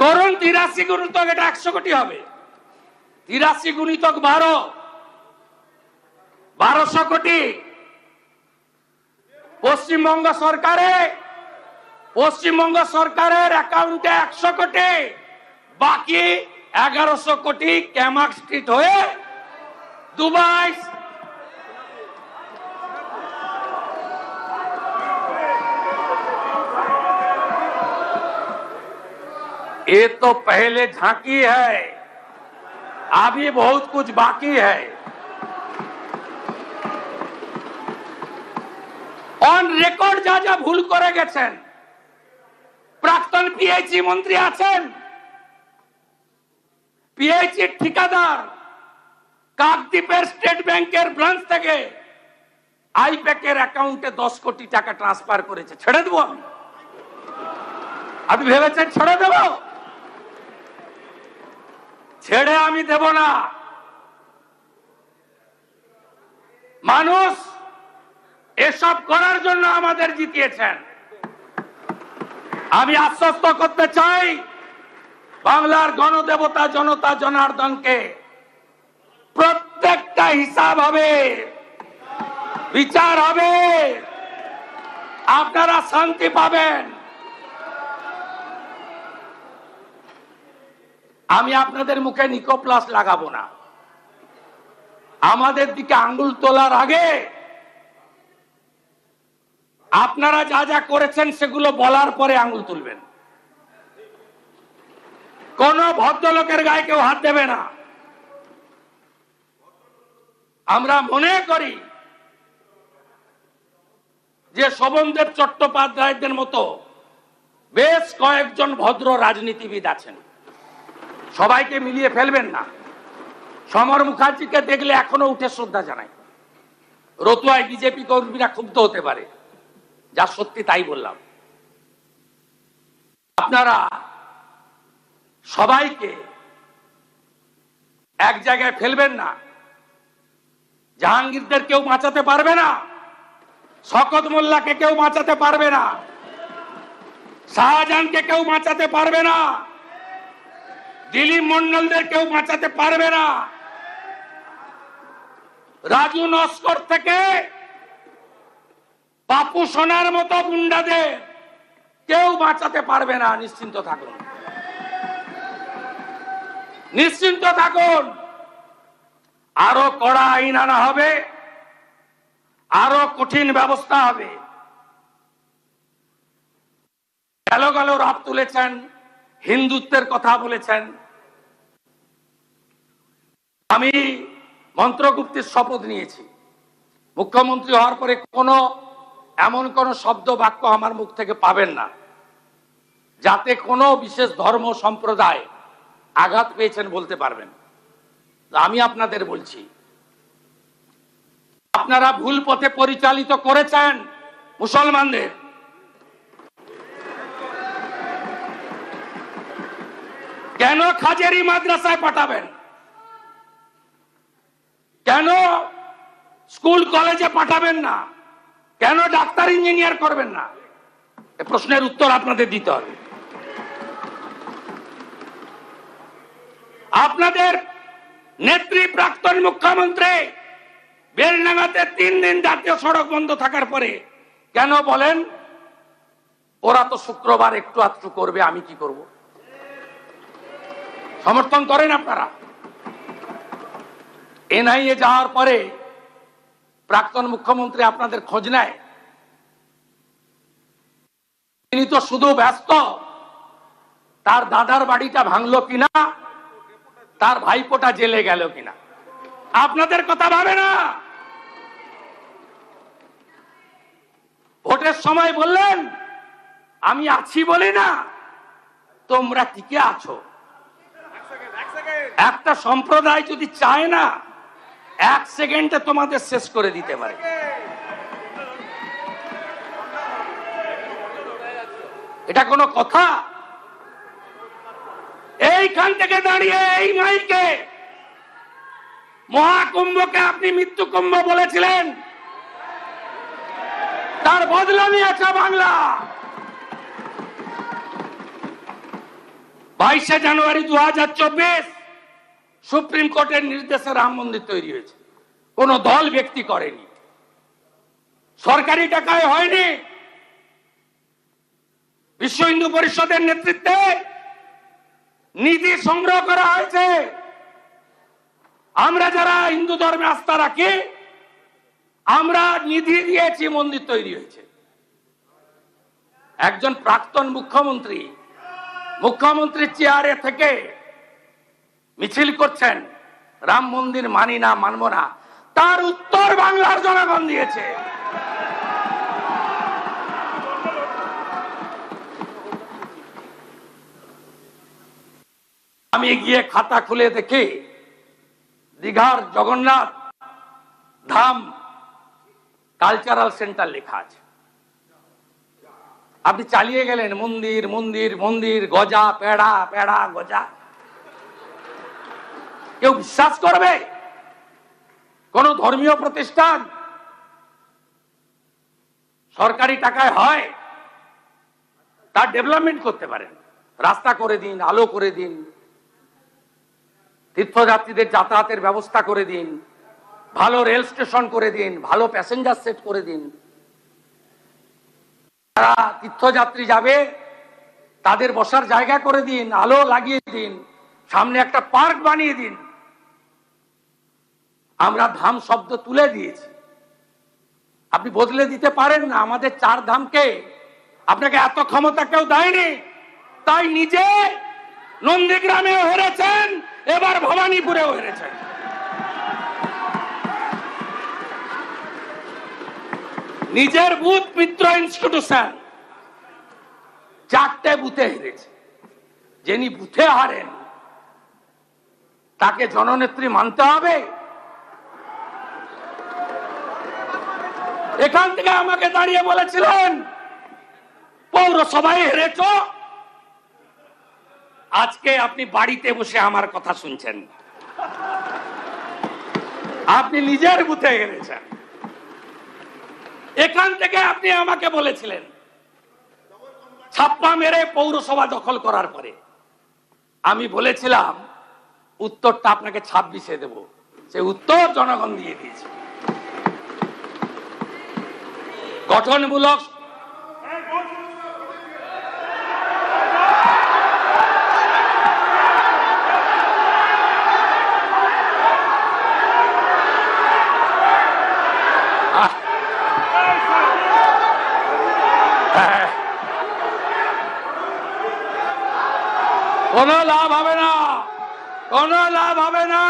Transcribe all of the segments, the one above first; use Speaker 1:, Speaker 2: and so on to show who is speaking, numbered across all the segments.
Speaker 1: করুন 83 গুণিতক এটা 100 কোটি হবে। 83 গুণিতক 12, 1200 কোটি। পশ্চিমবঙ্গ সরকারের অ্যাকাউন্টে 100 কোটি, বাকি 1100 কোটি ক্যামাক স্ট্রিট হয়ে দুবাই। ये तो पहले झांकी है, अभी बहुत कुछ बाकी है। অন রেকর্ড যা যা ভুল করে গেছেন, প্রাক্তন পিএইচই মন্ত্রী আছেন, পিএইচই ঠিকাদার কাকদ্বীপের স্টেট ব্যাংকের ব্রাঞ্চ থেকে আইপ্যাকের অ্যাকাউন্টে 10 কোটি টাকা ট্রান্সফার করেছে। ছেড়ে দেবো আমি? আপনি ভেবেছেন ছেড়ে দেব? ছেড়ে আমি দেব না। মানুষ এসব করার জন্য আমাদের জিতিয়েছেন। আমি আশ্বস্ত করতে চাই বাংলার গণদেবতা জনতা জনার্দনকে, প্রত্যেকটা হিসাব হবে, বিচার হবে, আপনারা শান্তি পাবেন। আমি আপনাদের মুখে নিকোপ্লাস লাগাবো না। আমাদের দিকে আঙ্গুল তোলার আগে আপনারা যা যা করেছেন সেগুলো বলার পরে আঙ্গুল তুলবেন। কোন ভদ্রলোকের গায়ে কেউ হাত দেবে না। আমরা মনে করি যে শোভনদেব চট্টোপাধ্যায়দের মতো বেশ কয়েকজন ভদ্র রাজনীতিবিদ আছেন, সবাইকে মিলিয়ে ফেলবেন না। সমর মুখার্জিকে দেখলে এখনো উঠে শ্রদ্ধা জানাই। রতুয়ায় বিজেপি কর্মীরা ক্ষুব্ধ হতে পারে, যা সত্যি তাই বললাম। আপনারা সবাইকে এক জায়গায় ফেলবেন না। জাহাঙ্গীরদের কেউ বাঁচাতে পারবে না, শওকত মোল্লাকে কেউ বাঁচাতে পারবে না, শাহজাহানকে কেউ বাঁচাতে পারবে না, দিলীপ মন্ডলদের কেউ বাঁচাতে পারবে না, রাজু নস্কর থেকে বাপু সোনার মতো গুন্ডাদের কেউ বাঁচাতে পারবে না। নিশ্চিন্ত থাকুন, নিশ্চিন্ত থাকুন। আরো কড়া আইন আনা হবে, আরো কঠিন ব্যবস্থা হবে। গেল রাত তুলেছেন, হিন্দুত্বের কথা বলেছেন। আমি মন্ত্রগুপ্তের শপথ নিয়েছি, মুখ্যমন্ত্রী হওয়ার পরে এমন কোন শব্দ বাক্য আমার মুখ থেকে পাবেন না যাতে কোনো বিশেষ ধর্ম সম্প্রদায় আঘাত পেয়েছেন বলতে পারবেন। আমি আপনাদের বলছি, আপনারা ভুল পথে পরিচালিত করেছেন মুসলমানদের। কেন খাজেরি মাদ্রাসায় পাঠাবেন? কেন স্কুল কলেজে পাঠাবেন না? কেন ডাক্তার ইঞ্জিনিয়ার করবেন না? এই প্রশ্নের উত্তর আপনাদের দিতে হবে। আপনাদের নেত্রী প্রাক্তন মুখ্যমন্ত্রী বেলডাঙ্গাতে 3 দিন জাতীয় সড়ক বন্ধ থাকার পরে কেন বলেন ওরা তো শুক্রবার একটু আধটু করবে, আমি কি করব? সমর্থন করেন আপনারা? এনআইএ যাওয়ার পরে প্রাক্তন মুখ্যমন্ত্রী আপনাদের খোঁজ নেয়? তিনি তো শুধু ব্যস্ত তার দাদার বাড়িটা ভাঙলো কিনা, তার ভাইপোটা জেলে গেল কিনা। আপনাদের কথা ভাবে না। ভোটের সময় বললেন আমি আছি বলি না, তোমরা টিকে আছো। একটা সম্প্রদায় যদি চায় না, 1 সেকেন্ডে তোমাদের শেষ করে দিতে পারে। এটা কোনো কথা? এইখান থেকে দাঁড়িয়ে এই মাইকে মহাকুম্ভকে আপনি মৃত্যু কুম্ভ বলেছিলেন, তার বদলা নিয়েছে বাংলা। 22শে জানুয়ারি 2024 সুপ্রিম কোর্টের নির্দেশে রাম মন্দির তৈরি হয়েছে। কোন দল ব্যক্তি করেনি, সরকারি টাকায় হয়নি, বিশ্ব হিন্দু পরিষদের নেতৃত্বে নিধি সংগ্রহ করা হয়েছে। আমরা যারা হিন্দু ধর্মে আস্থা রাখি, আমরা নিধি দিয়েছি, মন্দির তৈরি হয়েছে। একজন প্রাক্তন মুখ্যমন্ত্রী চেয়ারে থেকে মিছিল করছেন, রাম মন্দির মানি না, মানব না। তার উত্তর বাংলার জনগণ দিয়েছে। আমি গিয়ে খাতা খুলে দেখি দীঘার জগন্নাথ ধাম কালচারাল সেন্টার লেখা আছে। আপনি চালিয়ে গেলেন মন্দির মন্দির মন্দির, গজা পেড়া পেড়া গজা। কেউ বিশ্বাস করবে? কোন ধর্মীয় প্রতিষ্ঠান সরকারি টাকায় হয়, তার ডেভেলপমেন্ট করতে পারেন, রাস্তা করে দিন, আলো করে দিন, তীর্থযাত্রীদের যাতায়াতের ব্যবস্থা করে দিন, ভালো রেল স্টেশন করে দিন, ভালো প্যাসেঞ্জার সেট করে দিন। যারা তীর্থযাত্রী যাবে তাদের বসার জায়গা করে দিন, আলো লাগিয়ে দিন, সামনে একটা পার্ক বানিয়ে দিন। আমরা ধাম শব্দ তুলে দিয়েছি, আপনি বদলে দিতে পারেন না। আমাদের 4 ধামকে আপনাকে এত ক্ষমতা কেউ দেয়নি, তাই নিজে নন্দীগ্রামে হেরেছেন, এবার ভবানীপুরেও হেরেছেন। নিজের বুথ মিত্র ইনস্টিটিউশন 4টে বুথে হেরেছে। যিনি বুথে হারেন তাকে জননেত্রী মানতে হবে। এখান থেকে আমাকে দাঁড়িয়ে বলেছিলেন পৌরসভায় হেরেছ, আজকে আপনি বাড়িতে বসে আমার কথা শুনছেন। আপনি নিজের বুথে হেরেছেন। এখান থেকে আপনি আমাকে বলেছিলেন ছাপ্পা মেরে পৌরসভা দখল করার পরে, আমি বলেছিলাম উত্তরটা আপনাকে 26-এ দেব। সে উত্তর জনগণ দিয়ে দিয়েছে। গঠনমূলক কোনো লাভ হবে না, কোনো লাভ হবে না,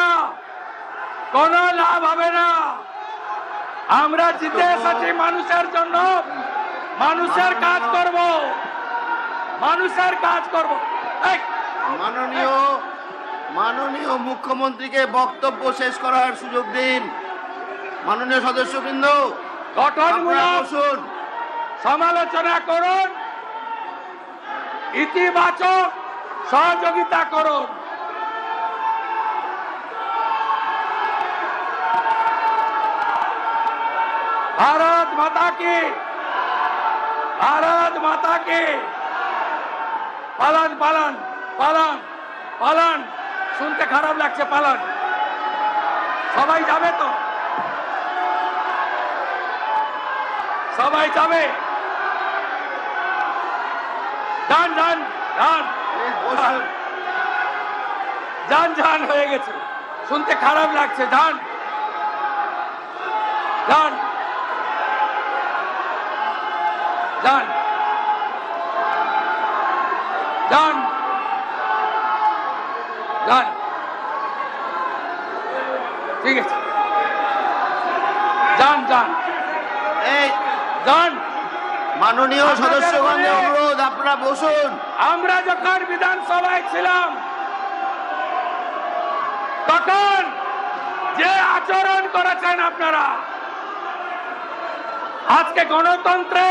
Speaker 1: কোনো লাভ হবে না। আমরা জিতে এসেছি মানুষের জন্য, মানুষের কাজ করব, মানুষের কাজ করব।
Speaker 2: মাননীয় মুখ্যমন্ত্রীকে বক্তব্য শেষ করার সুযোগ দিন। মাননীয় সদস্যবৃন্দ,
Speaker 1: গঠনমূলক সমালোচনা করুন, ইতিবাচক সহযোগিতা করুন। ভারত মাতা কি, ভারত মাতা কি। পালন পালন পালন পালন, শুনতে খারাপ লাগছে, পালন। সবাই যাবে তো? সবাই যাবে? যান যান যান যান যান, হয়ে গেছে, শুনতে খারাপ লাগছে, যান যান যান যান যান, ঠিক আছে, যান যান যান।
Speaker 2: মাননীয় সদস্যগণের অনুরোধ, আপনারা বসুন।
Speaker 1: আমরা যখন বিধানসভায় ছিলাম তখন যে আচরণ করেছেন আপনারা, আজকে গণতন্ত্রে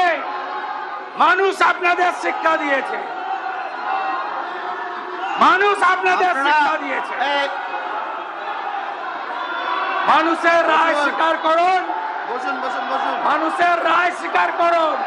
Speaker 1: মানুষ আপনাদের শিক্ষা দিয়েছে, মানুষ আপনাদের শিক্ষা দিয়েছে। মানুষের রায় স্বীকার করুন,
Speaker 2: বসুন বসুন বসুন।
Speaker 1: মানুষের রায় স্বীকার করুন।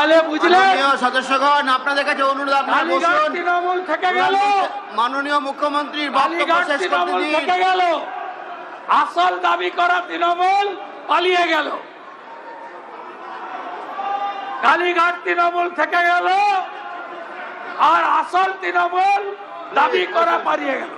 Speaker 1: তাহলে বুঝলেন,
Speaker 2: মাননীয় সদস্যগণ, আপনাদের কাছে অনুরোধ, আপনারা
Speaker 1: কালীঘাট
Speaker 2: বসুন।
Speaker 1: তৃণমূল থেকে গেল,
Speaker 2: মাননীয় মুখ্যমন্ত্রীর বক্তব্য
Speaker 1: কালীঘাট
Speaker 2: শেষ করতে
Speaker 1: তৃণমূল
Speaker 2: দিন।
Speaker 1: থেকে গেল, আসল দাবি করা তৃণমূল পালিয়ে গেল। কালীঘাট তৃণমূল থেকে গেল, আর আসল তৃণমূল দাবি করা পালিয়ে গেল।